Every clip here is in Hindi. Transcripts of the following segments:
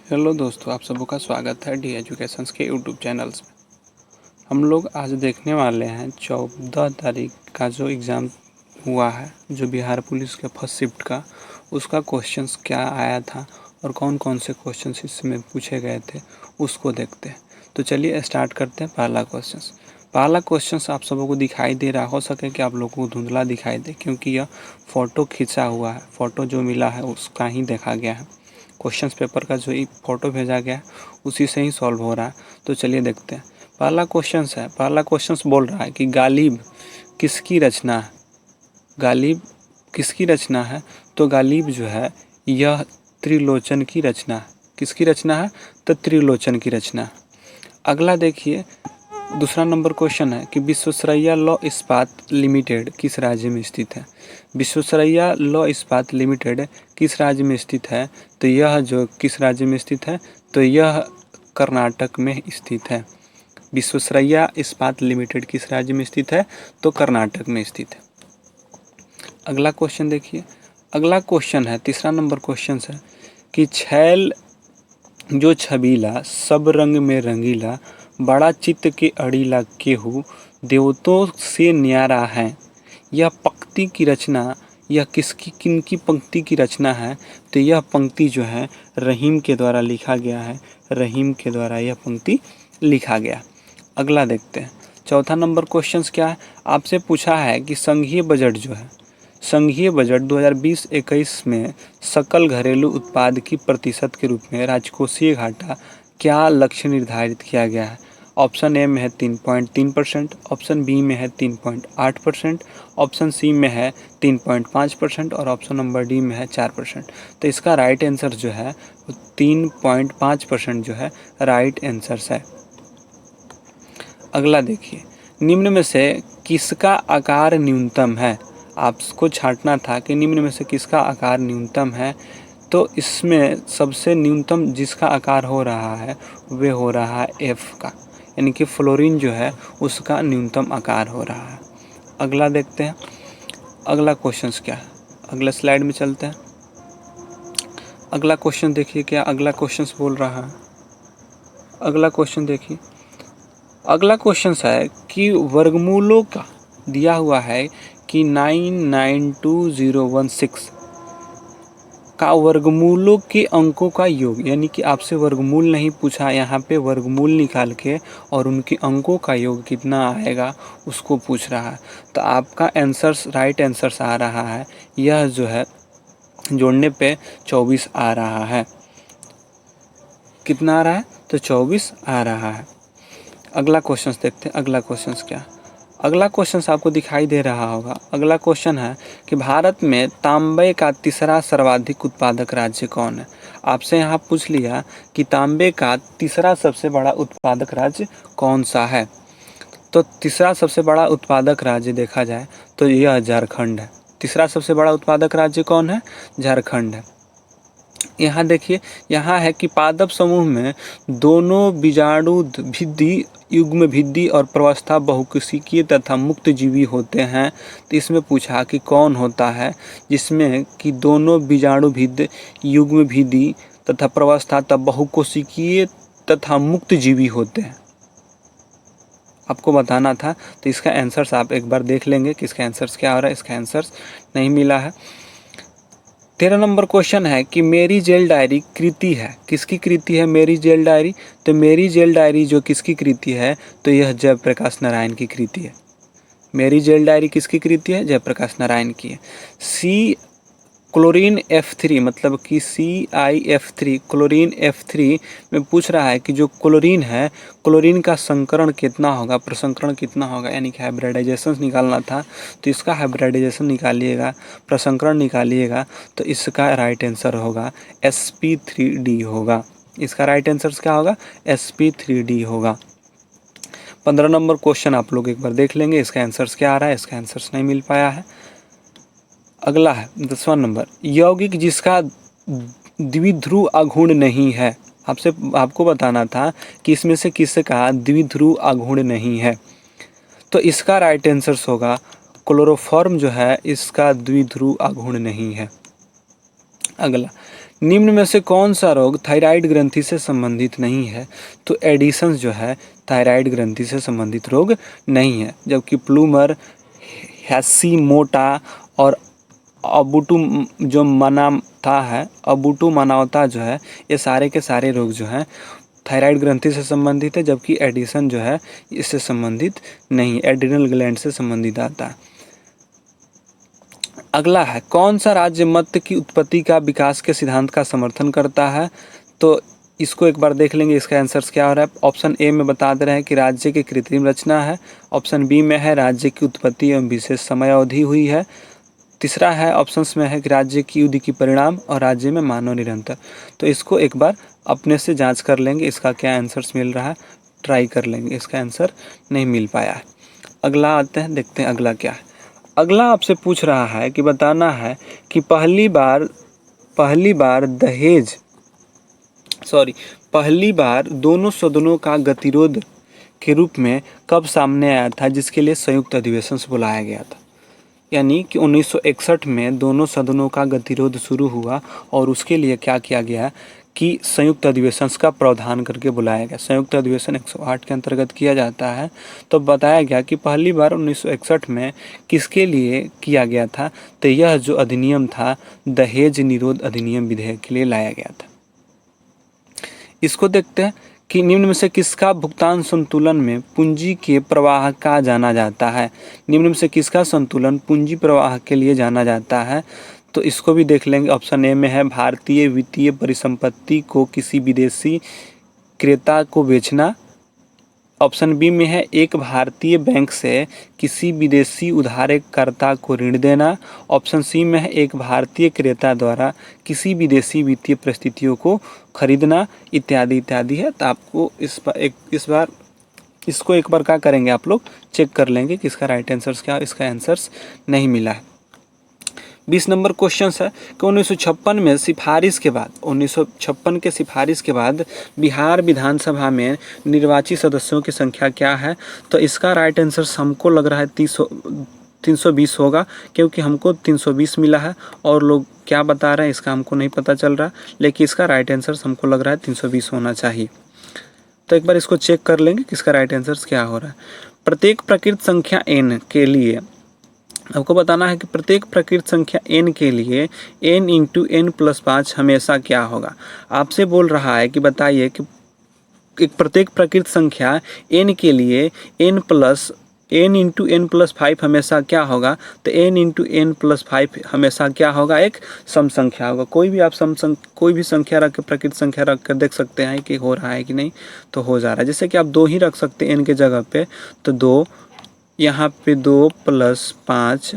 हेलो दोस्तों, आप सबों का स्वागत है डी एजुकेशंस के यूट्यूब चैनल्स में। हम लोग आज देखने वाले हैं 14 तारीख का जो एग्ज़ाम हुआ है, जो बिहार पुलिस के फर्स्ट शिफ्ट का, उसका क्वेश्चंस क्या आया था और कौन कौन से क्वेश्चंस इसमें पूछे गए थे, उसको देखते हैं। तो चलिए स्टार्ट करते हैं। पहला क्वेश्चंस आप सबों को दिखाई दे रहा, हो सके कि आप लोगों को धुंधला दिखाई दे, क्योंकि यह फ़ोटो खींचा हुआ है। फ़ोटो जो मिला है उसका ही देखा गया है। क्वेश्चन पेपर का जो एक फ़ोटो भेजा गया है उसी से ही सॉल्व हो रहा है। तो चलिए देखते हैं। पहला क्वेश्चन बोल रहा है कि गालिब किसकी रचना है। गालिब किसकी रचना है? तो गालिब जो है यह त्रिलोचन की रचना है। किसकी रचना है? तो त्रिलोचन की रचना है। अगला देखिए, दूसरा नंबर क्वेश्चन है कि विश्वेश्वरैया लॉ इस्पात लिमिटेड किस राज्य में स्थित है। विश्वेश्वरैया लॉ इस्पात लिमिटेड किस राज्य में स्थित है? तो यह जो किस राज्य में स्थित है? तो यह कर्नाटक में स्थित है। विश्वेश्वरैया इस्पात लिमिटेड किस राज्य में स्थित है? तो कर्नाटक में स्थित है। अगला क्वेश्चन देखिए। अगला क्वेश्चन है, तीसरा नंबर क्वेश्चन है कि छैल जो छबीला सब रंग में रंगीला, बड़ा चित्त के अड़ीला केहू देवतों से न्यारा है। यह पंक्ति की रचना, यह किनकी पंक्ति की रचना है? तो यह पंक्ति जो है रहीम के द्वारा लिखा गया है। रहीम के द्वारा यह पंक्ति लिखा गया। अगला देखते हैं। चौथा नंबर क्वेश्चन क्या है? आपसे पूछा है कि संघीय बजट जो है, संघीय बजट 2020-21 में सकल घरेलू उत्पाद की प्रतिशत के रूप में राजकोषीय घाटा क्या लक्ष्य निर्धारित किया गया है? ऑप्शन ए में है 3.3%, ऑप्शन बी में है 3.8%, ऑप्शन सी में है 3.5% और ऑप्शन नंबर डी में है 4%। तो इसका राइट आंसर जो है 3.5% जो है राइट आंसर है। अगला देखिए, निम्न में से किसका आकार न्यूनतम है? आपको छांटना था कि निम्न में से किसका आकार न्यूनतम है। तो इसमें सबसे न्यूनतम जिसका आकार हो रहा है वे हो रहा है एफ का, यानी कि फ्लोरीन जो है उसका न्यूनतम आकार हो रहा है। अगला देखते हैं। अगला क्वेश्चन क्या है, अगला स्लाइड में चलते हैं। अगला क्वेश्चन देखिए क्या अगला क्वेश्चन बोल रहा है। अगला क्वेश्चन देखिए। अगला क्वेश्चन है कि वर्गमूलों का दिया हुआ है कि 992016 का वर्गमूलों के अंकों का योग, यानी कि आपसे वर्गमूल नहीं पूछा, यहाँ पे वर्गमूल निकाल के और उनके अंकों का योग कितना आएगा उसको पूछ रहा है। तो आपका आंसर्स राइट आंसर्स आ रहा है, यह जो है जोड़ने पे 24 आ रहा है। कितना आ रहा है? तो 24 आ रहा है। अगला क्वेश्चन देखते हैं। अगला क्वेश्चन क्या? अगला क्वेश्चन आपको दिखाई दे रहा होगा। अगला क्वेश्चन है कि भारत में तांबे का तीसरा सर्वाधिक उत्पादक राज्य कौन है। आपसे यहाँ पूछ लिया कि तांबे का तीसरा सबसे बड़ा उत्पादक राज्य कौन सा है। तो तीसरा सबसे बड़ा उत्पादक राज्य देखा जाए तो यह झारखंड है। तीसरा सबसे बड़ा उत्पादक राज्य कौन है? झारखंड है। यहाँ देखिए, यहाँ है कि पादप समूह में दोनों बीजाणु भित्ति, युग्म भित्ति और प्रवस्था बहुकोशिकीय तथा मुक्त जीवी होते हैं। तो इसमें पूछा कि कौन होता है जिसमें कि दोनों बीजाणु भित्ति, युग्म भित्ति तथा प्रवस्था तथा बहुकोशिकीय तथा मुक्त जीवी होते हैं, आपको बताना था। तो इसका आंसर्स आप एक बार देख लेंगे कि इसका आंसर्स क्या हो रहा है। इसका आंसर्स नहीं मिला है। 13 नंबर क्वेश्चन है कि मेरी जेल डायरी कृति है, किसकी कृति है मेरी जेल डायरी? तो मेरी जेल डायरी जो किसकी कृति है? तो यह जयप्रकाश नारायण की कृति है। मेरी जेल डायरी किसकी कृति है? जयप्रकाश नारायण की है। सी क्लोरीन F3 मतलब कि CIF3 क्लोरीन F3 में पूछ रहा है कि जो क्लोरीन है, क्लोरीन का संकरण कितना होगा, प्रसंकरण कितना होगा, यानी कि हाइब्रिडाइजेशन निकालना था। तो इसका हाइब्रिडाइजेशन निकालिएगा, प्रसंकरण निकालिएगा, तो इसका राइट आंसर होगा sp3d होगा। इसका राइट आंसर क्या होगा? sp3d होगा। 15 नंबर क्वेश्चन आप लोग एक बार देख लेंगे, इसका आंसर क्या आ रहा है। इसका आंसर नहीं मिल पाया है। अगला है 10वां नंबर, यौगिक जिसका द्विध्रुव अघूर्ण नहीं है। आपको बताना था कि इसमें से किसका द्विध्रुव अघूर्ण नहीं है। तो इसका राइट आंसर होगा क्लोरोफॉर्म जो है इसका द्विध्रुव अघूर्ण नहीं है। अगला, निम्न में से कौन सा रोग थायराइड ग्रंथि से संबंधित नहीं है? तो एडिशन जो है थायराइड ग्रंथि से संबंधित रोग नहीं है, जबकि प्लूमर, हैशीमोटो और अबुटू मनावता जो है, ये सारे के सारे रोग जो हैं थायराइड ग्रंथि से संबंधित है, जबकि एडिशन जो है इससे संबंधित नहीं, एड्रिनल ग्लैंड से संबंधित आता है। अगला है, कौन सा राज्य मत्स्य की उत्पत्ति का विकास के सिद्धांत का समर्थन करता है? तो इसको एक बार देख लेंगे, इसका आंसर क्या हो रहा है। ऑप्शन ए में बता दे रहे हैं कि राज्य की कृत्रिम रचना है। ऑप्शन बी में है राज्य की उत्पत्ति एवं विशेष समय अवधि हुई है। तीसरा है ऑप्शंस में है कि राज्य की युद्ध की परिणाम और राज्य में मानव निरंतर। तो इसको एक बार अपने से जांच कर लेंगे, इसका क्या आंसर्स मिल रहा है, ट्राई कर लेंगे। इसका आंसर नहीं मिल पाया है। अगला आते हैं, देखते हैं अगला क्या है। अगला आपसे पूछ रहा है कि बताना है कि पहली बार दोनों सदनों का गतिरोध के रूप में कब सामने आया था, जिसके लिए संयुक्त अधिवेशन बुलाया गया था? यानी कि 1961 में दोनों सदनों का गतिरोध शुरू हुआ और उसके लिए क्या किया गया कि संयुक्त अधिवेशन का प्रावधान करके बुलाया गया। संयुक्त अधिवेशन 108 के अंतर्गत किया जाता है। तो बताया गया कि पहली बार 1961 में किसके लिए किया गया था? तो यह जो अधिनियम था दहेज निरोध अधिनियम विधेयक के लिए लाया गया था। इसको देखते हैं कि निम्न में से किसका भुगतान संतुलन में पूंजी के प्रवाह का जाना जाता है? निम्न में से किसका संतुलन पूंजी प्रवाह के लिए जाना जाता है? तो इसको भी देख लेंगे। ऑप्शन ए में है भारतीय वित्तीय परिसंपत्ति को किसी विदेशी क्रेता को बेचना। ऑप्शन बी में है एक भारतीय बैंक से किसी विदेशी उधारकर्ता को ऋण देना। ऑप्शन सी में है एक भारतीय क्रेता द्वारा किसी विदेशी वित्तीय परिस्थितियों को खरीदना, इत्यादि इत्यादि है। तो आपको इस बार इसको एक बार क्या करेंगे, आप लोग चेक कर लेंगे कि इसका राइट आंसर क्या है। इसका आंसर्स नहीं मिला है। 20 नंबर क्वेश्चन है कि 1956 में सिफारिश के बाद बिहार विधानसभा में निर्वाचित सदस्यों की संख्या क्या है? तो इसका राइट आंसर हमको लग रहा है 320 होगा, क्योंकि हमको 320 मिला है और लोग क्या बता रहे हैं इसका हमको नहीं पता चल रहा, लेकिन इसका राइट आंसर हमको लग रहा है 320 होना चाहिए। तो एक बार इसको चेक कर लेंगे कि इसका राइट आंसर क्या हो रहा है। प्रत्येक प्रकृत संख्या n के लिए आपको बताना है कि प्रत्येक प्रकृत संख्या n के लिए n इंटू n प्लस 5 हमेशा क्या होगा। आपसे बोल रहा है कि बताइए कि एक प्रत्येक प्रकृत संख्या n के लिए n इंटू n प्लस 5 हमेशा क्या होगा। तो n इंटू n प्लस 5 हमेशा क्या होगा, एक सम संख्या होगा। कोई भी आप कोई भी संख्या रख के प्रकृत संख्या रख कर देख सकते हैं कि हो रहा है कि नहीं। तो हो जा रहा है। जैसे कि आप 2 ही रख सकते हैं n के जगह पे, तो 2 यहाँ पे 2 प्लस 5,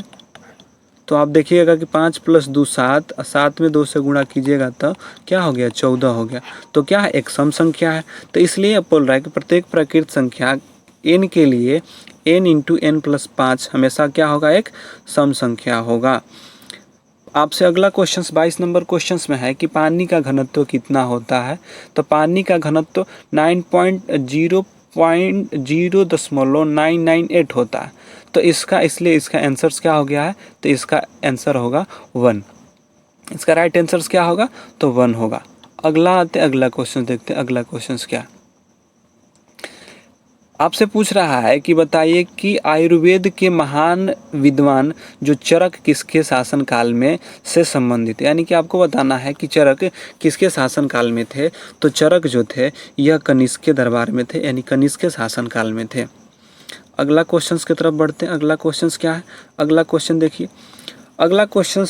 तो आप देखिएगा कि 5 प्लस 2 7, 7 में 2 से गुणा कीजिएगा तो क्या हो गया, 14 हो गया। तो क्या है, एक सम संख्या है। तो इसलिए अब बोल रहा है कि प्रत्येक प्रकृत संख्या n के लिए n इंटू n प्लस 5 हमेशा क्या होगा, एक सम संख्या होगा। आपसे अगला क्वेश्चन 22 नंबर क्वेश्चन में है कि पानी का घनत्व कितना होता है। तो पानी का घनत्व 9.0.998 होता है। तो इसलिए इसका आंसर क्या हो गया है, तो इसका आंसर होगा 1। इसका राइट आंसर क्या होगा, तो 1 होगा। अगला क्वेश्चन देखते हैं। अगला क्वेश्चन क्या आपसे पूछ रहा है कि बताइए कि आयुर्वेद के महान विद्वान जो चरक किसके शासनकाल में से संबंधित है। यानी कि आपको बताना है कि चरक किसके शासनकाल में थे। तो चरक जो थे यह कनिष्क के दरबार में थे, यानी कनिष्क के शासनकाल में थे। अगला क्वेश्चन की तरफ बढ़ते हैं। अगला क्वेश्चन क्या है, अगला क्वेश्चन देखिए। अगला क्वेश्चन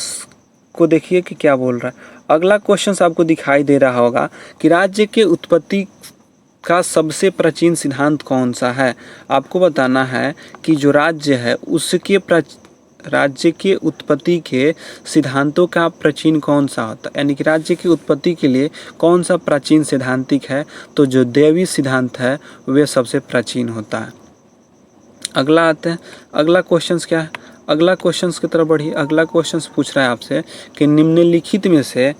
को देखिए कि क्या बोल रहा है। अगला क्वेश्चन आपको दिखाई दे रहा होगा कि राज्य के उत्पत्ति का सबसे प्राचीन सिद्धांत कौन सा है। आपको बताना है कि जो राज्य है उसके राज्य के उत्पत्ति के सिद्धांतों का प्राचीन कौन सा होता है। यानी कि राज्य की उत्पत्ति के लिए कौन सा प्राचीन सिद्धांतिक है। तो जो दैवी सिद्धांत है वह सबसे प्राचीन होता है। अगला आते हैं। अगला क्वेश्चन क्या है, अगला क्वेश्चन की तरफ बढ़िए। अगला क्वेश्चन पूछ रहा है आपसे कि निम्नलिखित में से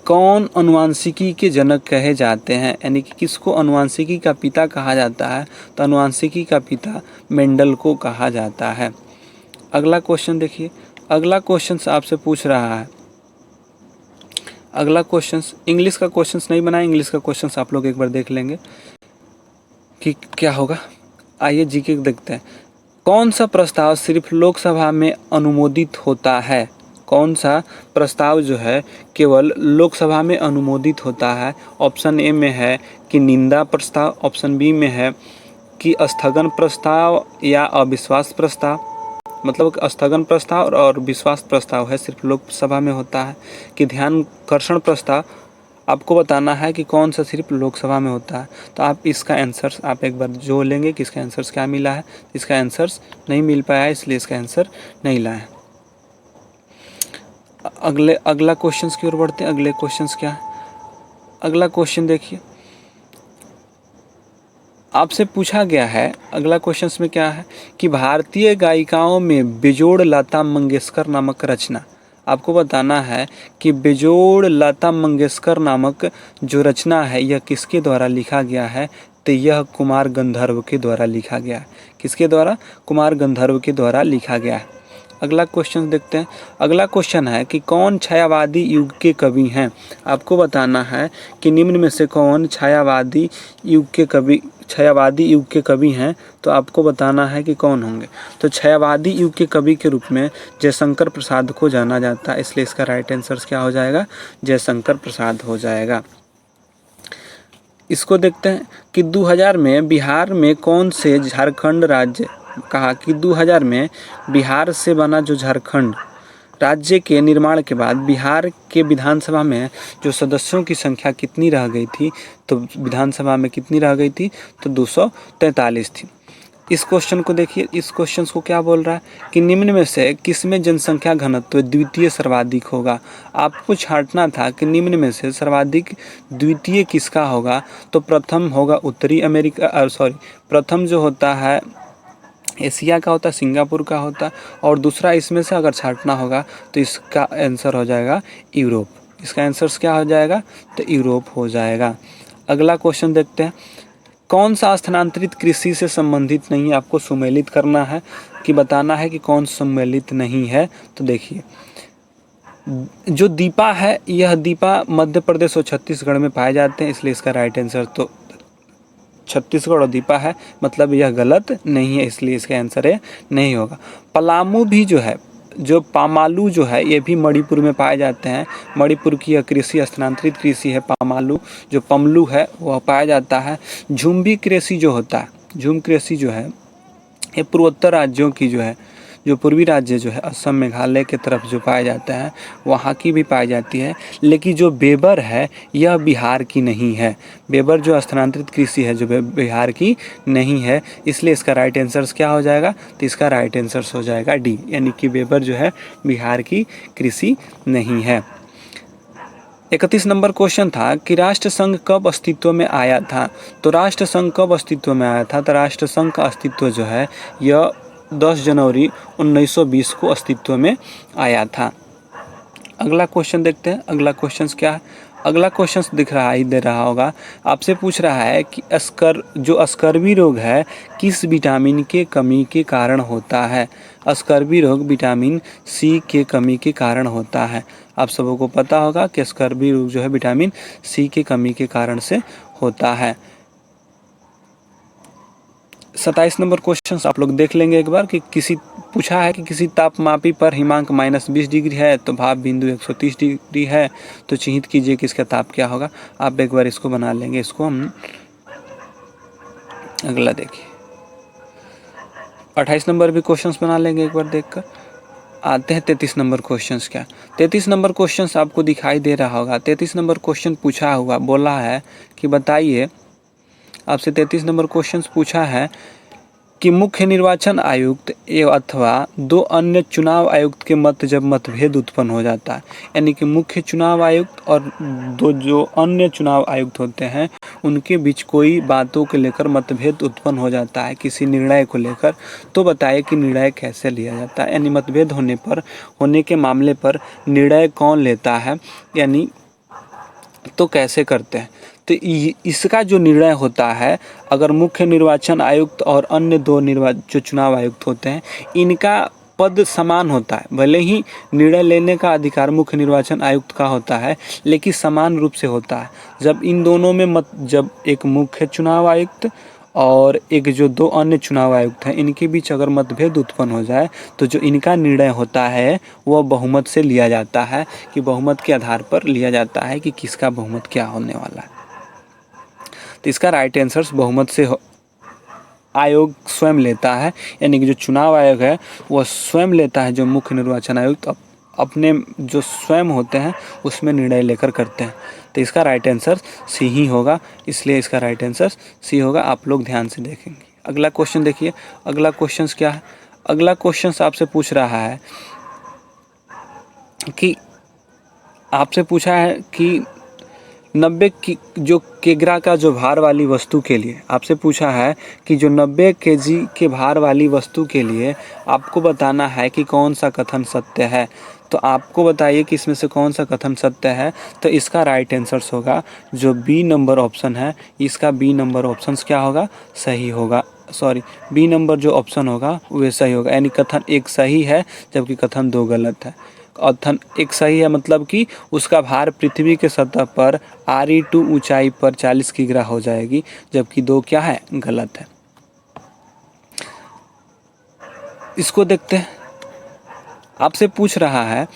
कौन अनुवांशिकी के जनक कहे जाते हैं। यानी कि किसको अनुवांशिकी का पिता कहा जाता है। तो अनुवांशिकी का पिता मेंडल को कहा जाता है। अगला क्वेश्चन देखिए। अगला क्वेश्चन आपसे पूछ रहा है, अगला क्वेश्चन इंग्लिश का क्वेश्चन नहीं बनाए, इंग्लिश का क्वेश्चन आप लोग एक बार देख लेंगे कि क्या होगा। आइए जीके देखते हैं। कौन सा प्रस्ताव सिर्फ लोकसभा में अनुमोदित होता है? कौन सा प्रस्ताव जो है केवल लोकसभा में अनुमोदित होता है? ऑप्शन ए में है कि निंदा प्रस्ताव, ऑप्शन बी में है कि स्थगन प्रस्ताव या अविश्वास प्रस्ताव। मतलब स्थगन प्रस्ताव और विश्वास प्रस्ताव है सिर्फ लोकसभा में होता है, कि ध्यानाकर्षण प्रस्ताव आपको बताना है कि कौन सा सिर्फ लोकसभा में होता है। तो आप इसका आंसर आप एक बार जो लेंगे कि इसका आंसर क्या मिला है। इसका आंसर नहीं मिल पाया, इसलिए इसका आंसर नहीं लाए। अगला क्वेश्चन की ओर बढ़ते हैं। अगले क्वेश्चन क्या है? अगला क्वेश्चन देखिए, आपसे पूछा गया है अगला क्वेश्चन में क्या है कि भारतीय गायिकाओं में बेजोड़ लता मंगेशकर नामक रचना, आपको बताना है कि बेजोड़ लता मंगेशकर नामक जो रचना है यह किसके द्वारा लिखा गया है। तो यह कुमार गंधर्व के द्वारा लिखा गया है। किसके द्वारा? कुमार गंधर्व के द्वारा लिखा गया है। अगला क्वेश्चन देखते हैं। अगला क्वेश्चन है कि कौन छायावादी युग के कवि हैं। आपको बताना है कि निम्न में से कौन छायावादी युग के कवि हैं। तो आपको बताना है कि कौन होंगे। तो छायावादी युग के कवि के रूप में जयशंकर प्रसाद को जाना जाता है, इसलिए इसका राइट आंसर क्या हो जाएगा? जयशंकर प्रसाद हो जाएगा। इसको देखते हैं कि 2000 में बिहार में कौन से झारखंड राज्य, कहा कि 2000 में बिहार से बना जो झारखंड राज्य के निर्माण के बाद बिहार के विधानसभा में जो सदस्यों की संख्या कितनी रह गई थी। तो विधानसभा में कितनी रह गई थी? तो 243 थी। इस क्वेश्चन को देखिए, इस क्वेश्चन को क्या बोल रहा है कि निम्न में से किसमें जनसंख्या घनत्व द्वितीय सर्वाधिक होगा। आपको छांटना था कि निम्न में से सर्वाधिक द्वितीय किसका होगा। तो प्रथम होगा उत्तरी अमेरिका, प्रथम जो होता है एशिया का होता है, सिंगापुर का होता है। और दूसरा इसमें से अगर छांटना होगा तो इसका आंसर हो जाएगा यूरोप। इसका आंसर क्या हो जाएगा? तो यूरोप हो जाएगा। अगला क्वेश्चन देखते हैं। कौन सा स्थानांतरित कृषि से संबंधित नहीं है? आपको सुमेलित करना है कि बताना है कि कौन सम्मिलित नहीं है। तो देखिए, जो दीपा है यह दीपा मध्य प्रदेश और छत्तीसगढ़ में पाए जाते हैं, इसलिए इसका राइट आंसर तो छत्तीसगढ़ और दीपा है, मतलब यह गलत नहीं है, इसलिए इसका आंसर है नहीं होगा। पलामू भी जो है, जो पामालू जो है ये भी मणिपुर में पाए जाते हैं। मणिपुर की यह कृषि स्थानांतरित कृषि है। पामालू जो पमलू है वह पाया जाता है। झुम्बी कृषि जो होता है, झुम कृषि जो है ये पूर्वोत्तर राज्यों की जो है, जो पूर्वी राज्य जो है असम मेघालय के तरफ जो पाए जाते हैं वहाँ की भी पाई जाती है। लेकिन जो बेबर है यह बिहार की नहीं है। बेबर जो स्थानांतरित कृषि है जो बिहार की नहीं है, इसलिए इसका राइट आंसर क्या हो जाएगा? तो इसका राइट आंसर हो जाएगा डी, यानी कि बेबर जो है बिहार की कृषि नहीं है। 31 नंबर क्वेश्चन था कि राष्ट्रसंघ कब अस्तित्व में आया था। तो राष्ट्रसंघ कब अस्तित्व में आया था? तो राष्ट्रसंघ का अस्तित्व जो है यह 10 जनवरी 1920 को अस्तित्व में आया था। अगला क्वेश्चन देखते हैं। अगला क्वेश्चन क्या है? अगला क्वेश्चन दे रहा होगा, आपसे पूछ रहा है कि स्कर्वी रोग है किस विटामिन के कमी के कारण होता है। स्कर्वी रोग विटामिन सी के कमी के कारण होता है। आप सबों को पता होगा कि स्कर्वी रोग जो है विटामिन सी के कमी के कारण से होता है। 27 नंबर क्वेश्चन आप लोग देख लेंगे एक बार कि पूछा है कि किसी तापमापी पर हिमांक -20 डिग्री है तो भाप बिंदु 130 डिग्री है, तो चिन्हित कीजिए कि इसका ताप क्या होगा। आप एक बार इसको बना लेंगे। इसको हम अगला देखिए 28 नंबर भी क्वेश्चंस बना लेंगे एक बार देखकर। आते हैं 33 नंबर क्वेश्चंस क्या। 33 नंबर क्वेश्चंस आपको दिखाई दे रहा होगा। 33 नंबर क्वेश्चन पूछा हुआ बोला है कि बताइए, आपसे 33 नंबर क्वेश्चन पूछा है कि मुख्य निर्वाचन आयुक्त अथवा दो अन्य चुनाव आयुक्त के मध्य जब मतभेद उत्पन्न हो जाता है, यानी कि मुख्य चुनाव आयुक्त और दो जो अन्य चुनाव आयुक्त होते हैं उनके बीच कोई बातों को लेकर मतभेद उत्पन्न हो जाता है किसी निर्णय को लेकर, तो बताइए कि निर्णय कैसे लिया जाता है। यानी मतभेद होने के मामले पर निर्णय कौन लेता है, यानी तो कैसे करते हैं। तो इसका जो निर्णय होता है, अगर मुख्य निर्वाचन आयुक्त और अन्य दो जो चुनाव आयुक्त होते हैं इनका पद समान होता है, भले ही निर्णय लेने का अधिकार मुख्य निर्वाचन आयुक्त का होता है, लेकिन समान रूप से होता है। जब इन दोनों में जब एक मुख्य चुनाव आयुक्त और एक जो दो अन्य चुनाव आयुक्त हैं, इनके बीच अगर मतभेद उत्पन्न हो जाए तो जो इनका निर्णय होता है वह बहुमत से लिया जाता है, कि बहुमत के आधार पर लिया जाता है कि किसका बहुमत क्या होने वाला है। तो इसका राइट आंसर बहुमत से आयोग स्वयं लेता है, यानी कि जो चुनाव आयोग है वह स्वयं लेता है, जो मुख्य निर्वाचन आयुक्त अपने जो स्वयं होते हैं उसमें निर्णय लेकर करते हैं। तो इसका राइट आंसर सी ही होगा, इसलिए इसका राइट आंसर सी होगा। आप लोग ध्यान से देखेंगे। अगला क्वेश्चन देखिए, अगला क्वेश्चन क्या है। अगला क्वेश्चन आपसे पूछ रहा है कि आपसे पूछा है कि 90 की जो किग्रा का जो भार वाली वस्तु के लिए आपसे पूछा है कि जो 90 केजी के भार वाली वस्तु के लिए आपको बताना है कि कौन सा कथन सत्य है। तो आपको बताइए कि इसमें से कौन सा कथन सत्य है। तो इसका राइट आंसर होगा जो बी नंबर ऑप्शन है, इसका बी नंबर ऑप्शन क्या होगा, सही होगा। बी नंबर जो ऑप्शन होगा वह सही होगा, यानी कथन एक सही है जबकि कथन दो गलत है। कथन एक सही है मतलब कि उसका भार पृथ्वी के सतह पर Re2 ऊंचाई पर 40 किग्रा हो जाएगी, जबकि दो क्या है, गलत है। इसको देखते हैं। आपसे पूछ रहा है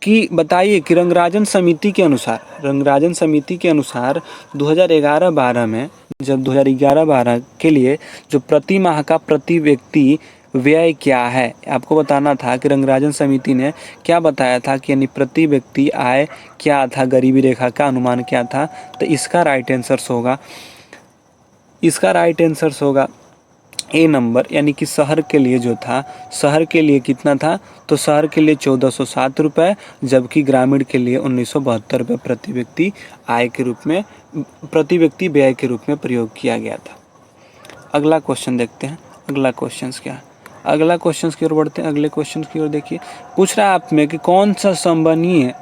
कि बताइए कि रंगराजन समिति के अनुसार 2011-12 में, जब 2011-12 के लिए जो प्रति माह का प्रति व्यक्ति व्यय क्या है, आपको बताना था कि रंगराजन समिति ने क्या बताया था कि यानी प्रति व्यक्ति आय क्या था, गरीबी रेखा का अनुमान क्या था। तो इसका राइट आंसर होगा ए नंबर, यानी कि शहर के लिए जो था, शहर के लिए कितना था, तो शहर के लिए 1407 रुपये, जबकि ग्रामीण के लिए 1972 रुपये प्रति व्यक्ति आय के रूप में, प्रति व्यक्ति व्यय के रूप में प्रयोग किया गया था। अगला क्वेश्चन देखते हैं। अगला क्वेश्चन क्या है, अगला क्वेश्चन की ओर बढ़ते हैं। अगले क्वेश्चन की ओर देखिए, पूछ रहा है आप में कि कौन सा संवहनीय,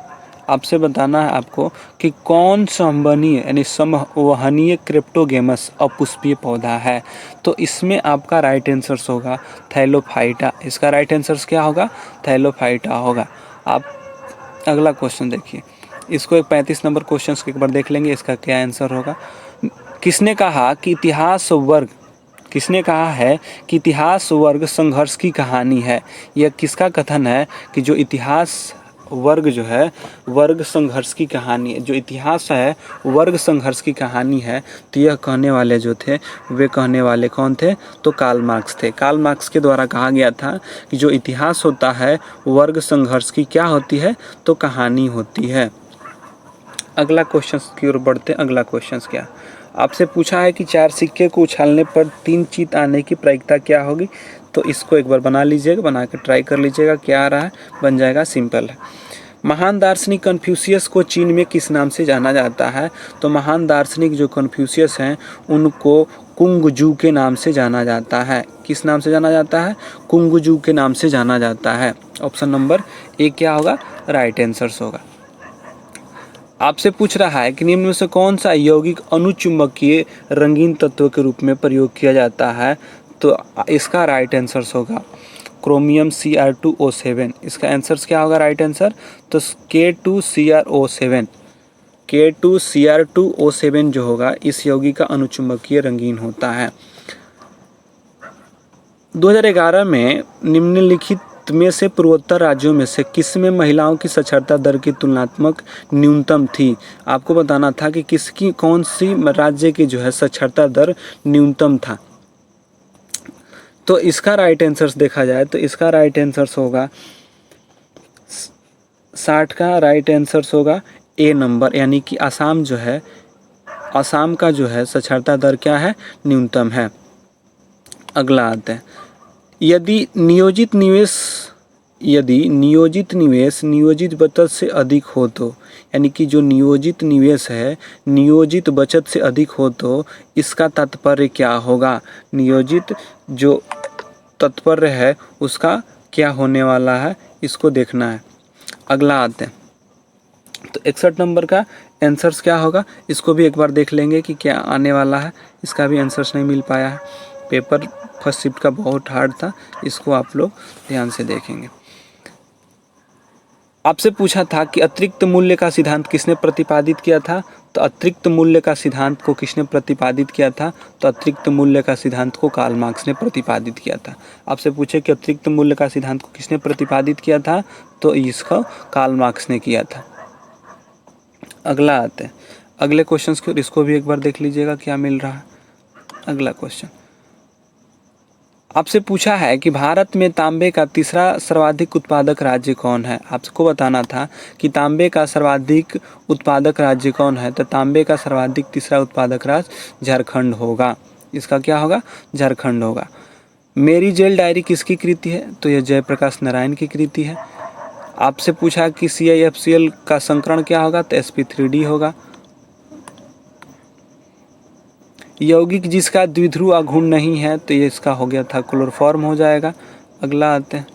आपसे बताना है आपको कि कौन संवहनीय यानी संवहनीय क्रिप्टोगेमस अपुष्पीय पौधा है। तो इसमें आपका राइट आंसर होगा थैलोफाइटा। इसका राइट आंसर क्या होगा, थैलोफाइटा होगा। आप अगला क्वेश्चन देखिए, इसको एक 35 नंबर क्वेश्चन के एक बार देख लेंगे, इसका क्या आंसर होगा। किसने कहा है कि इतिहास वर्ग संघर्ष की कहानी है। यह किसका कथन है कि जो इतिहास वर्ग जो है वर्ग संघर्ष की कहानी है, जो इतिहास है वर्ग संघर्ष की कहानी है। तो यह कहने वाले जो थे वे कहने वाले कौन थे, तो कार्ल मार्क्स थे। कार्ल मार्क्स के द्वारा कहा गया था कि जो इतिहास होता है वर्ग संघर्ष की क्या होती है, तो कहानी होती है। अगला क्वेश्चन की ओर बढ़ते हैं। अगला क्वेश्चन क्या, आपसे पूछा है कि 4 सिक्के को उछालने पर 3 चीत आने की प्रायिकता क्या होगी। तो इसको एक बार बना लीजिएगा, बना के ट्राई कर लीजिएगा, क्या आ रहा है, बन जाएगा, सिंपल है। महान दार्शनिक कन्फ्यूशियस को चीन में किस नाम से जाना जाता है। तो महान दार्शनिक जो कन्फ्यूशियस हैं उनको कुंगजू के नाम से जाना जाता है। किस नाम से जाना जाता है, कुंगजू के नाम से जाना जाता है। ऑप्शन नंबर ए क्या होगा, राइट आंसर होगा। आपसे पूछ रहा है कि निम्न में से कौन सा यौगिक अनुचुंबकीय रंगीन तत्व के रूप में प्रयोग किया जाता है। तो इसका राइट आंसर होगा क्रोमियम Cr2O7। इसका आंसर क्या होगा, राइट आंसर, तो K2Cr2O7 जो होगा इस यौगिक का अनुचुंबकीय रंगीन होता है। 2011 में निम्नलिखित में से पूर्वोत्तर राज्यों में से किस में महिलाओं की साक्षरता दर की तुलनात्मक न्यूनतम थी। आपको बताना था कि किसकी कौन सी राज्य की जो है साक्षरता दर न्यूनतम था। तो इसका राइट आंसर देखा जाए तो इसका राइट आंसर होगा 60 का राइट आंसर होगा ए नंबर, यानी कि असम जो है, असम का जो है साक्षरता दर क्या है, न्यूनतम है। अगला आते हैं, यदि नियोजित निवेश नियोजित बचत से अधिक हो तो, यानी कि जो नियोजित निवेश है नियोजित बचत से अधिक हो तो इसका तात्पर्य क्या होगा। नियोजित जो तात्पर्य है उसका क्या होने वाला है, इसको देखना है। अगला आते हैं, तो 61 नंबर का आंसर्स क्या होगा, इसको भी एक बार देख लेंगे कि क्या आने वाला है। इसका भी आंसर्स नहीं मिल पाया है। पेपर फर्स्ट शिफ्ट का बहुत हार्ड था, इसको आप लोग ध्यान से देखेंगे। आपसे पूछा था कि अतिरिक्त मूल्य का सिद्धांत किसने प्रतिपादित किया था, तो अतिरिक्त मूल्य का सिद्धांत को किसने प्रतिपादित किया था, तो अतिरिक्त मूल्य का सिद्धांत को कार्ल मार्क्स ने प्रतिपादित किया था। आपसे पूछे कि अतिरिक्त मूल्य का सिद्धांत को किसने प्रतिपादित किया था, तो इसको कार्ल मार्क्स ने किया था। अगला आते हैं अगले क्वेश्चन को, इसको भी एक बार देख लीजिएगा क्या मिल रहा है। अगला क्वेश्चन आपसे पूछा है कि भारत में तांबे का तीसरा सर्वाधिक उत्पादक राज्य कौन है। आपको बताना था कि तांबे का सर्वाधिक उत्पादक राज्य कौन है, तो तांबे का सर्वाधिक तीसरा उत्पादक राज्य झारखंड होगा। इसका क्या होगा, झारखंड होगा। मेरी जेल डायरी किसकी कृति है, तो यह जयप्रकाश नारायण की कृति है। आपसे पूछा कि CiFCl का संकरण क्या होगा, तो sp3d होगा। यौगिक जिसका द्विध्रुव आघूर्ण नहीं है, तो ये इसका हो गया था क्लोरोफॉर्म हो जाएगा। अगला आते हैं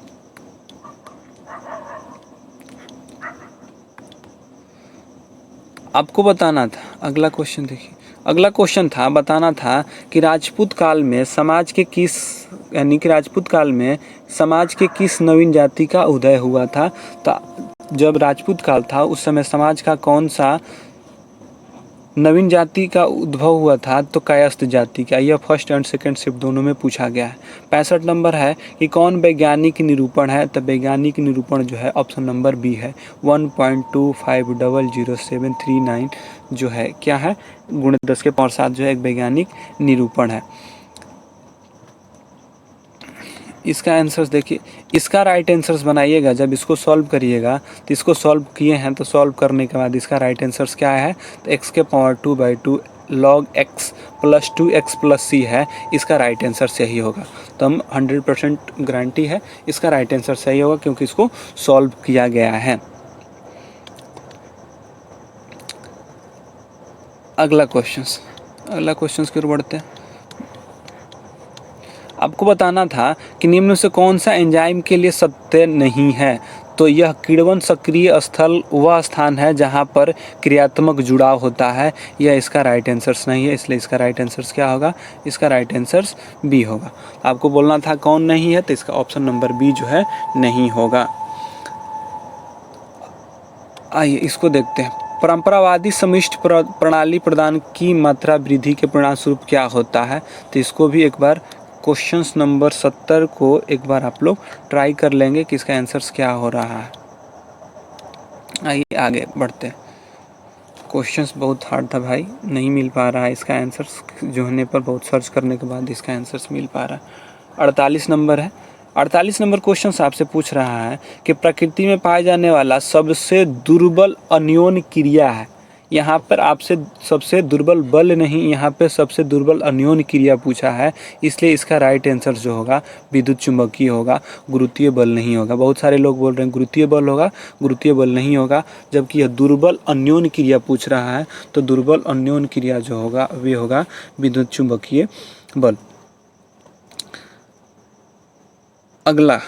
आपको बताना था, अगला क्वेश्चन देखिए। अगला क्वेश्चन था, बताना था कि राजपूत काल में समाज के किस यानी कि राजपूत काल में समाज के किस नवीन जाति का उदय हुआ था। तो जब राजपूत काल था उस समय समाज का कौन सा नवीन जाति का उद्भव हुआ था, तो कायस्थ जाति का। यह फर्स्ट एंड सेकंड शिफ्ट दोनों में पूछा गया है। 65 नंबर है कि कौन वैज्ञानिक निरूपण है, तो वैज्ञानिक निरूपण जो है ऑप्शन नंबर बी है। 1.25000739 जो है क्या है, गुणित 10 के पावर 7 जो है एक वैज्ञानिक निरूपण है। इसका आंसर्स देखिए, इसका राइट आंसर्स बनाइएगा जब इसको सॉल्व करिएगा। तो इसको सॉल्व किए हैं, तो सॉल्व करने के बाद इसका राइट आंसर्स क्या है, तो x के power 2/2 log x plus 2x plus c है। इसका राइट आंसर सही होगा। तो हम 100% गारंटी है इसका राइट आंसर सही होगा, क्योंकि इसको सॉल्व किया गया है। अगला क्वेश्चन की ओर बढ़ते हैं। आपको बताना था कि निम्न में से कौन सा एंजाइम के लिए सत्य नहीं है, तो यह किण्वन सक्रिय स्थल वह स्थान है जहां पर क्रियात्मक जुड़ाव होता है। यह इसका राइट आंसर्स नहीं है, इसलिए इसका राइट आंसर्स क्या होगा, इसका राइट आंसर्स बी होगा। आपको बोलना था कौन नहीं है, तो इसका ऑप्शन नंबर बी जो है नहीं होगा। आइए इसको देखते हैं। परंपरावादी समिष्ट प्रणाली प्रदान की मात्रा वृद्धि के परिणाम स्वरूप क्या होता है, तो इसको भी एक बार क्वेश्चंस नंबर 70 को एक बार आप लोग ट्राई कर लेंगे कि इसका आंसर्स क्या हो रहा है। आइए आगे बढ़ते हैं। क्वेश्चंस बहुत हार्ड था भाई, नहीं मिल पा रहा है इसका आंसर्स, जो होने पर बहुत सर्च करने के बाद इसका आंसर्स मिल पा रहा है। 48 नंबर है। 48 नंबर क्वेश्चन आपसे पूछ रहा है कि प्रकृति में पाए जाने वाला सबसे दुर्बल अन्योन क्रिया है। यहाँ पर आपसे सबसे दुर्बल बल नहीं, यहाँ पे सबसे दुर्बल अन्योन क्रिया पूछा है, इसलिए इसका राइट आंसर जो होगा विद्युत चुंबकीय होगा, गुरुत्वीय बल नहीं होगा। बहुत सारे लोग बोल रहे हैं गुरुत्वीय बल होगा, गुरुत्वीय बल नहीं होगा, जबकि यह दुर्बल अन्योन क्रिया पूछ रहा है। तो दुर्बल अन्योन क्रिया जो होगा वे होगा विद्युत चुंबकीय बल। अगला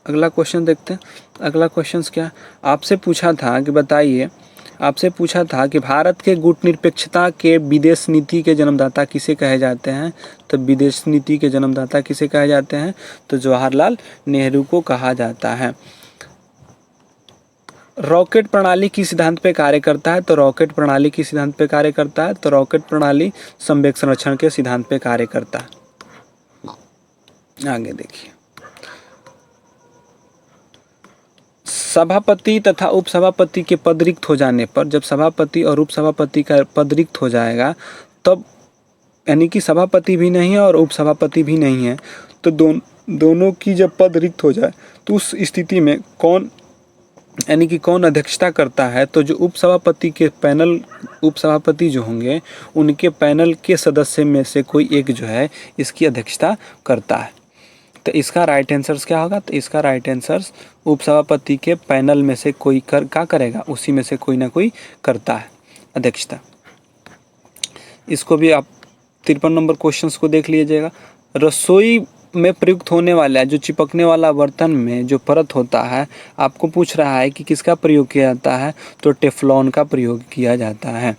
क्वेश्चन देखते हैं। अगला क्वेश्चन क्या आपसे पूछा था कि बताइए, आपसे पूछा था कि भारत के गुट निरपेक्षता के विदेश नीति के जन्मदाता किसे कहे जाते हैं, तो विदेश नीति के जन्मदाता किसे कहे जाते हैं, तो जवाहरलाल नेहरू को कहा जाता है। रॉकेट प्रणाली किस सिद्धांत पे कार्य करता है, तो रॉकेट प्रणाली किस सिद्धांत पे कार्य करता है, तो रॉकेट प्रणाली संवेग संरक्षण के सिद्धांत पे कार्य करता है। आगे देखिए, सभापति तथा उपसभापति के पद रिक्त हो जाने पर, जब सभापति और उपसभापति का पद रिक्त हो जाएगा तब, यानी कि सभापति भी नहीं है और उपसभापति भी नहीं है, तो दोनों की जब पद रिक्त हो जाए तो उस स्थिति में कौन, यानी कि कौन अध्यक्षता करता है, तो जो उपसभापति के पैनल, उपसभापति जो होंगे उनके पैनल के सदस्य में से कोई एक जो है इसकी अध्यक्षता करता है। तो इसका राइट आंसर क्या होगा, तो इसका राइट आंसर उपसभापति के पैनल में से कोई क्या करेगा, उसी में से कोई ना कोई करता है अध्यक्षता। इसको भी आप 53 नंबर क्वेश्चंस को देख लीजिएगा। रसोई में प्रयुक्त होने वाला जो चिपकने वाला बर्तन में जो परत होता है, आपको पूछ रहा है कि किसका प्रयोग किया जाता है, तो टेफ्लॉन का प्रयोग किया जाता है।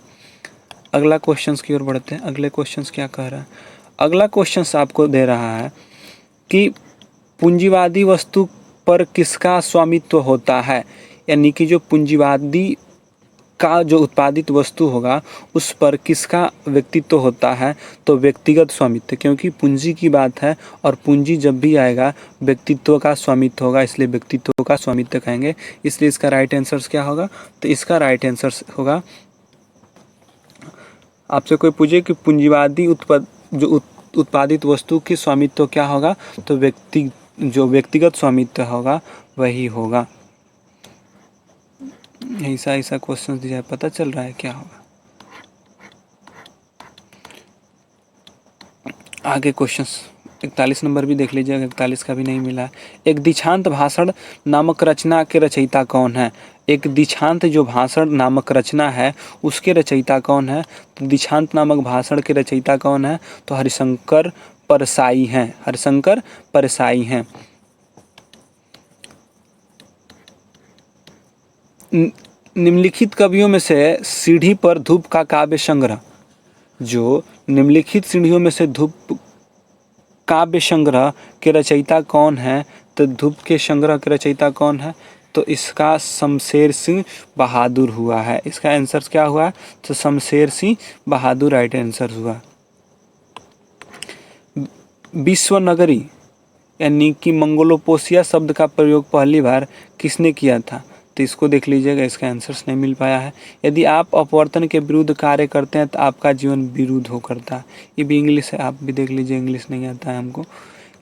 अगला क्वेश्चंस की ओर बढ़ते हैं। अगले क्वेश्चंस क्या कह रहा है, अगला क्वेश्चन आपको दे रहा है कि पूंजीवादी वस्तु पर किसका स्वामित्व होता है, यानी कि जो पूंजीवादी का जो उत्पादित वस्तु होगा उस पर किसका व्यक्तित्व होता है, तो व्यक्तिगत स्वामित्व, क्योंकि पूंजी की बात है और पूंजी जब भी आएगा व्यक्तित्व का स्वामित्व होगा, इसलिए व्यक्तित्व का स्वामित्व कहेंगे। इसलिए इसका राइट आंसर क्या होगा, तो इसका राइट आंसर होगा, आपसे कोई पूछे कि पूंजीवादी उत्पादित वस्तु की स्वामित्व क्या होगा, तो जो व्यक्तिगत स्वामित्व होगा वही होगा। ऐसा क्वेश्चन दिया है, पता चल रहा है क्या होगा। आगे क्वेश्चंस 41 नंबर भी देख लीजिएगा, 41 का भी नहीं मिला। एक दीक्षांत भाषण नामक रचना के रचयिता कौन है। एक दीक्षांत जो भाषण नामक रचना है उसके रचयिता कौन है, तो दीक्षांत नामक भाषण के रचयिता कौन है, तो हरिशंकर परसाई हैं, हरिशंकर परसाई हैं। निम्नलिखित कवियों में से सीढ़ी पर धूप का काव्य संग्रह, जो निम्नलिखित सीढ़ियों में से धूप काव्य संग्रह के रचयिता कौन है, तो धूप के संग्रह के रचयिता कौन है, तो इसका शमशेर सिंह बहादुर हुआ है। इसका आंसर क्या हुआ, तो शमशेर सिंह बहादुर राइट आंसर हुआ। विश्वनगरी यानी कि मंगोलोपोसिया शब्द का प्रयोग पहली बार किसने किया था, तो इसको देख लीजिएगा, इसका आंसर्स नहीं मिल पाया है। यदि आप अपवर्तन के विरुद्ध कार्य करते हैं तो आपका जीवन विरुद्ध हो करता है। ये भी इंग्लिश है, आप भी देख लीजिए, इंग्लिश नहीं आता है हमको।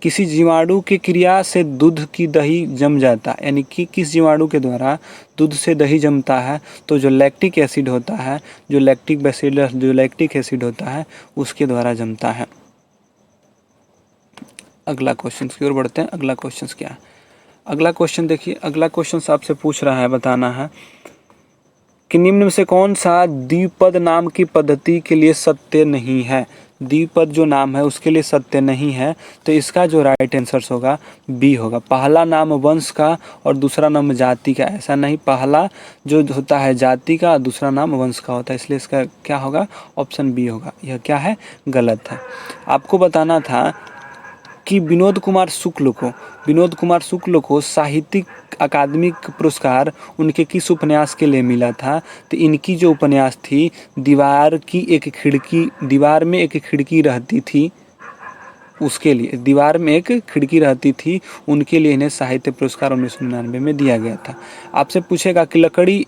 किसी जीवाणु की क्रिया से दूध की दही जम जाता है, यानी कि किस जीवाणु के द्वारा दूध से दही जमता है, तो जो लैक्टिक एसिड होता है, जो लैक्टिक बैसिलस जो लैक्टिक एसिड होता है उसके द्वारा जमता है। अगला क्वेश्चन की ओर बढ़ते हैं। अगला क्वेश्चन क्या है, अगला क्वेश्चन देखिए, अगला क्वेश्चन आपसे पूछ रहा है, बताना है कि निम्न में से कौन सा द्विपद नाम की पद्धति के लिए सत्य नहीं है। द्विपद जो नाम है उसके लिए सत्य नहीं है, तो इसका जो राइट आंसर होगा बी होगा। पहला नाम वंश का और दूसरा नाम जाति का, ऐसा नहीं, पहला जो होता है जाति का, दूसरा नाम वंश का होता है, इसलिए इसका क्या होगा, ऑप्शन बी होगा। यह क्या है, गलत है। आपको बताना था कि विनोद कुमार शुक्ल को साहित्यिक अकादमिक पुरस्कार उनके किस उपन्यास के लिए मिला था, तो इनकी जो उपन्यास थी दीवार में एक खिड़की रहती थी, उसके लिए, दीवार में एक खिड़की रहती थी, उनके लिए इन्हें साहित्य पुरस्कार 1999 में दिया गया था। आपसे पूछेगा कि लकड़ी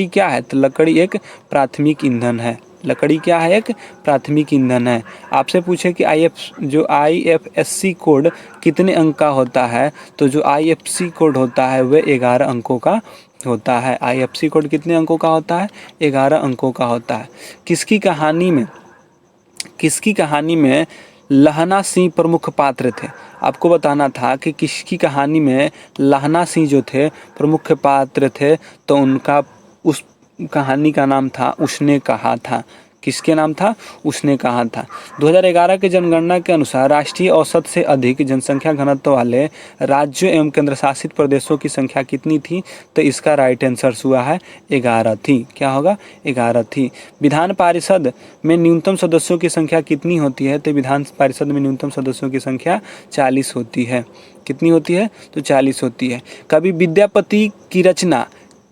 क्या है, तो लकड़ी एक प्राथमिक ईंधन है। लकड़ी क्या है, एक प्राथमिक ईंधन है। आपसे पूछे कि IFSC कोड कितने अंक का होता है, तो जो IFSC कोड होता है वह 11 अंकों का होता है। IFSC कोड कितने अंकों का होता है, 11 अंकों का होता है। किसकी कहानी में लहना सिंह प्रमुख पात्र थे। आपको बताना था कि किसकी कहानी में लहना सिंह जो थे प्रमुख पात्र थे, तो उनका उस कहानी का नाम था उसने कहा था। किसके नाम था, उसने कहा था। 2011 के जनगणना के अनुसार राष्ट्रीय औसत से अधिक जनसंख्या घनत्व वाले राज्यों एवं केंद्र शासित प्रदेशों की संख्या कितनी थी, तो इसका राइट आंसर हुआ है 11 थी। क्या होगा, 11 थी। विधान परिषद में न्यूनतम सदस्यों की संख्या कितनी होती है, तो विधान परिषद में न्यूनतम सदस्यों की संख्या 40 होती है। कितनी होती है, तो 40 होती है। कवि विद्यापति की रचना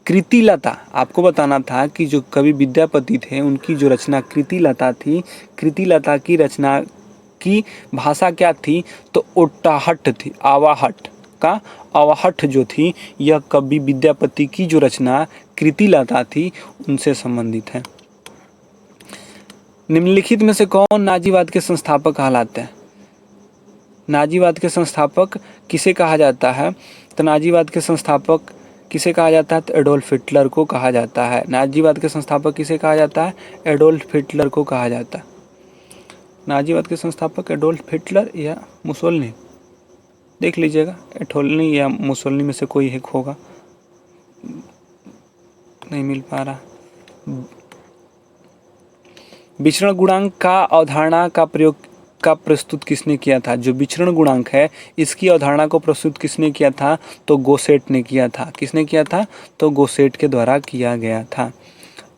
कृतिलता, आपको बताना था कि जो कवि विद्यापति थे उनकी जो रचना कृतिलता थी, कृतिलता की रचना की भाषा क्या थी, तो ओटाहट थी। आवाहट जो थी, यह कवि विद्यापति की जो रचना कृतिलता थी उनसे संबंधित है। निम्नलिखित में से कौन नाजीवाद के संस्थापक कहलाते हैं। नाजीवाद के संस्थापक किसे कहा जाता है, तो नाजीवाद के संस्थापक किसे कहा जाता है, तो एडोल्फ हिटलर को कहा जाता है। नाजीवाद के संस्थापक किसे कहा जाता है, एडोल्फ हिटलर को कहा जाता है। नाजीवाद के संस्थापक एडोल्फ हिटलर या मुसोलिनी, देख लीजिएगा, एटोलिनी या मुसोलिनी में से कोई एक होगा, नहीं मिल पा रहा। विचरण गुणांक का अवधारणा का प्रस्तुत किसने किया था। जो विचरण गुणांक है इसकी अवधारणा को प्रस्तुत किसने किया था, तो गोसेट ने किया था। किसने किया था, तो गोसेट के द्वारा किया गया था।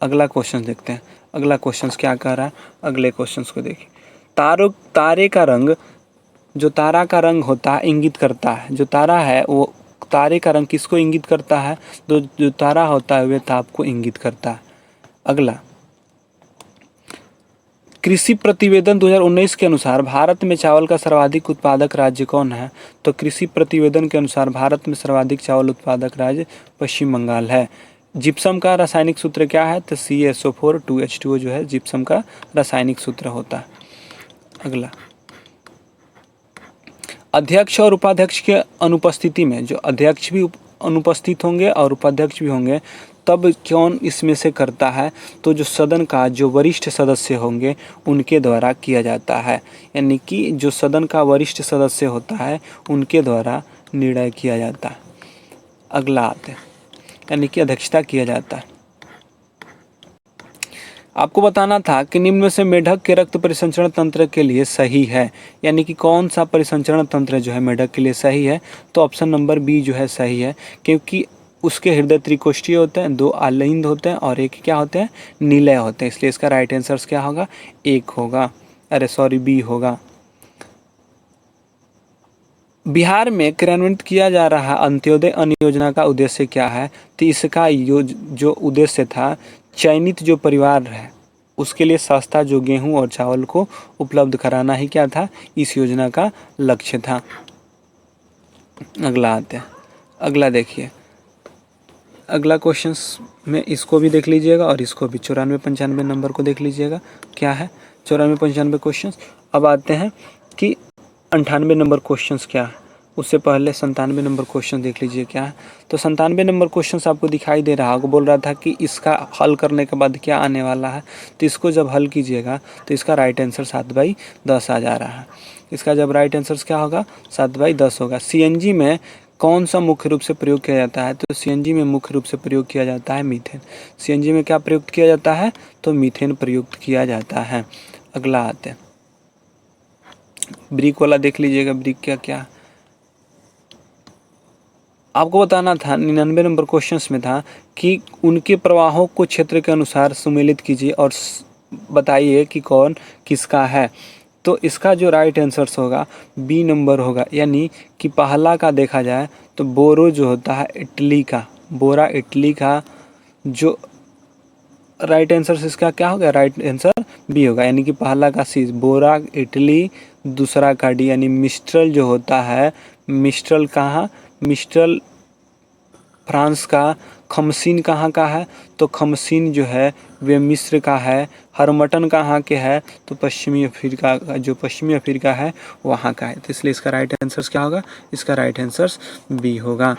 अगला क्वेश्चन देखते हैं। अगला क्वेश्चन क्या कह रहा है, अगले क्वेश्चन को देखिए। तारे का रंग, जो तारा का रंग होता है इंगित करता है, जो तारा है वो तारे का रंग किसको इंगित करता है? तो जो तारा होता है वह ताप को इंगित करता है। अगला, कृषि प्रतिवेदन 2019 के अनुसार भारत में चावल का सर्वाधिक उत्पादक राज्य कौन है? तो कृषि प्रतिवेदन के अनुसार भारत में सर्वाधिक चावल उत्पादक राज्य पश्चिम बंगाल है। जिप्सम का रासायनिक सूत्र क्या है? तो CaSO4 2H2O जो है जिप्सम का रासायनिक सूत्र होता है। अगला, अध्यक्ष और उपाध्यक्ष के अनुपस्थिति में, जो अध्यक्ष भी अनुपस्थित होंगे और उपाध्यक्ष भी होंगे, तब कौन इसमें से करता है? तो जो सदन का जो वरिष्ठ सदस्य होंगे उनके द्वारा किया जाता है, यानी कि जो सदन का वरिष्ठ सदस्य होता है उनके द्वारा निर्णय किया जाता है। अगला आते हैं, यानी कि अध्यक्षता किया जाता है। आपको बताना था कि निम्न में से मेढक के रक्त परिसंचरण तंत्र के लिए सही है, यानी कि कौन सा परिसंचरण तंत्र जो है मेढक के लिए सही है? तो ऑप्शन नंबर बी जो है सही है, क्योंकि उसके हृदय त्रिकोष्ठीय होते हैं, 2 आल्लैंड होते हैं और एक क्या होते हैं? निलय होते हैं। इसलिए इसका राइट आंसर क्या होगा? एक होगा, बी होगा। बिहार में क्रियान्वित किया जा रहा अंत्योदय अन्न योजना का उद्देश्य क्या है? तो इसका जो उद्देश्य था, चयनित जो परिवार है उसके लिए सस्ता जो गेहूं और चावल को उपलब्ध कराना ही क्या था? इस योजना का लक्ष्य था। अगला आते हैं, अगला देखिए, अगला क्वेश्चंस में इसको भी देख लीजिएगा और इसको भी 94-95 नंबर को देख लीजिएगा क्या है। 94-95 क्वेश्चंस। अब आते हैं कि 98 नंबर क्वेश्चंस क्या है। उससे पहले 97 नंबर क्वेश्चन देख लीजिए क्या है। तो 97 नंबर क्वेश्चंस आपको दिखाई दे रहा होगा, बोल रहा था कि इसका हल करने के बाद क्या आने वाला है। तो इसको जब हल कीजिएगा तो इसका राइट आंसर 7/10 आ जा रहा है। इसका जब राइट आंसर क्या होगा? 7/10 होगा। CNG में कौन सा मुख्य रूप से प्रयोग किया जाता है? तो CNG में मुख्य रूप से प्रयोग किया जाता है मीथेन। CNG में क्या प्रयुक्त किया जाता है? तो मीथेन प्रयुक्त किया जाता है। अगला आते हैं, ब्रिक वाला देख लीजिएगा, ब्रिक क्या क्या आपको बताना था। 99 नंबर क्वेश्चंस में था कि उनके प्रवाहों को क्षेत्र के अनुसार सुमेलित कीजिए और बताइए कि कौन किसका है। तो इसका जो राइट आंसर होगा बी नंबर होगा, यानी कि पहला का देखा जाए तो बोरो जो होता है इटली का, बोरा इटली का जो राइट आंसर इसका क्या होगा? राइट आंसर बी होगा, यानी कि पहला का सी बोरा इटली, दूसरा का डी यानी मिस्ट्रल जो होता है, मिस्ट्रल कहाँ? मिस्ट्रल फ्रांस का। खमसीन कहाँ का है? तो खमसीन जो है वे मिस्र का है। हरमटन कहाँ के है? तो पश्चिमी अफ्रीका का, जो पश्चिमी अफ्रीका है वहाँ का है। तो इसलिए इसका राइट आंसर क्या होगा? इसका राइट आंसर बी होगा।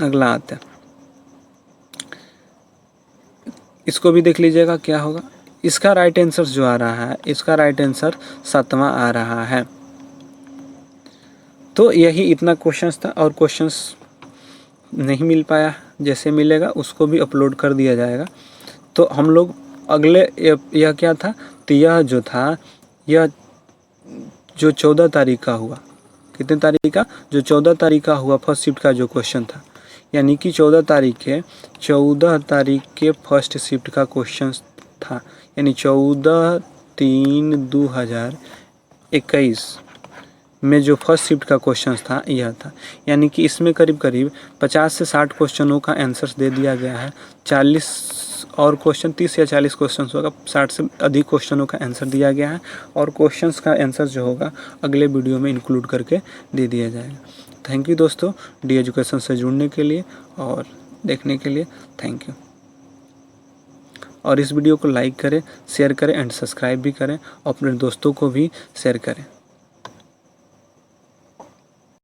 अगला आता है, इसको भी देख लीजिएगा क्या होगा। इसका राइट आंसर जो आ रहा है, इसका राइट आंसर 7वां आ रहा है। तो यही इतना क्वेश्चंस था और क्वेश्चंस नहीं मिल पाया, जैसे मिलेगा उसको भी अपलोड कर दिया जाएगा। तो हम लोग अगले यह क्या था? तो यह जो था, यह जो 14 तारीख का हुआ, कितने तारीख का? जो 14 तारीख का हुआ फर्स्ट शिफ्ट का जो क्वेश्चन था, यानी कि 14 तारीख के फर्स्ट शिफ्ट का क्वेश्चन था, यानी 14/3/2021 में जो फर्स्ट शिफ्ट का क्वेश्चन था यह था। यानी कि इसमें करीब करीब 50 से 60 क्वेश्चनों का आंसर्स दे दिया गया है। 40 और क्वेश्चन, 30 या 40 क्वेश्चन होगा, 60 से अधिक क्वेश्चनों का आंसर दिया गया है और क्वेश्चंस का आंसर जो होगा अगले वीडियो में इंक्लूड करके दे दिया जाएगा। थैंक यू दोस्तों, डी एजुकेशन से जुड़ने के लिए और देखने के लिए थैंक यू। और इस वीडियो को लाइक करें, शेयर करें एंड सब्सक्राइब भी करें और अपने दोस्तों को भी शेयर करें।